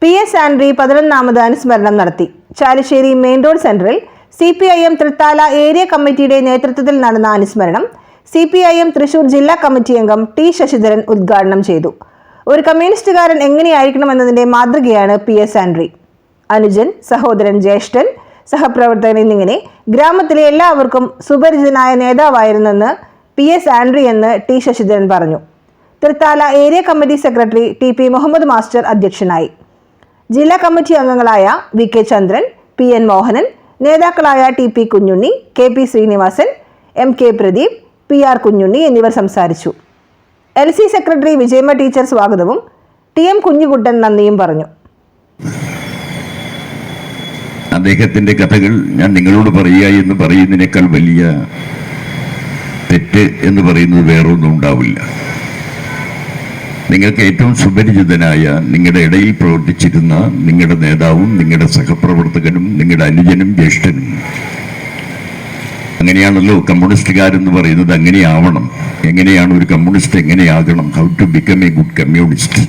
PS Andry 11ാമത് അനുസ്മരണം നടത്തി. Chalissery main road സെന്ററിൽ CPIM തൃത്താല ഏരിയ കമ്മിറ്റിയുടെ നേതൃത്വത്തിൽ നടന്ന അനുസ്മരണം CPIM തൃശൂർ ജില്ലാ കമ്മിറ്റി അംഗം T ശശിധരൻ ഉദ്ഘാടനം ചെയ്തു. ഒരു കമ്മ്യൂണിസ്റ്റുകാരൻ എങ്ങനെയായിരിക്കണമെന്നതിന്റെ മാതൃകയാണ് PS ആൻഡ്രി. അനുജൻ, സഹോദരൻ, ജ്യേഷ്ഠൻ, സഹപ്രവർത്തകൻ എന്നിങ്ങനെ ഗ്രാമത്തിലെ എല്ലാവർക്കും സുപരിചിതനായ നേതാവായിരുന്നെന്ന് PS ആൻഡ്രി എന്ന് T ശശിധരൻ പറഞ്ഞു. Thrithala area committee secretary TP Muhammad master അധ്യക്ഷനായി. ജില്ലാ കമ്മിറ്റി അംഗങ്ങളായ VK ചന്ദ്രൻ, PN മോഹനൻ, നേതാക്കളായ TP Kunjunni, KP Sreenivasan, MK Pradeep, PR Kunjunni എന്നിവർ സംസാരിച്ചു. LC സെക്രട്ടറി വിജയമ്മ ടീച്ചർ സ്വാഗതവും TM കുഞ്ഞുകുട്ടൻ നന്ദിയും പറഞ്ഞു. അദ്ദേഹത്തിന്റെ കഥകൾ ഞാൻ നിങ്ങളോട് പറയുക എന്ന് പറയുന്നതിനേക്കാൾ വലിയ തെറ്റ് എന്ന് പറയുന്നത് വേറൊന്നും ഉണ്ടാവില്ല. നിങ്ങൾക്ക് ഏറ്റവും സുപരിചിതനായ, നിങ്ങളുടെ ഇടയിൽ പ്രവർത്തിച്ചിരുന്ന നിങ്ങളുടെ നേതാവും നിങ്ങളുടെ സഹപ്രവർത്തകനും നിങ്ങളുടെ അനുജനും ജ്യേഷ്ഠനും, അങ്ങനെയാണല്ലോ കമ്മ്യൂണിസ്റ്റുകാരെന്ന് പറയുന്നത്. അങ്ങനെയാവണം. എങ്ങനെയാണ് ഒരു കമ്മ്യൂണിസ്റ്റ് എങ്ങനെയാകണം? How to become a good communist.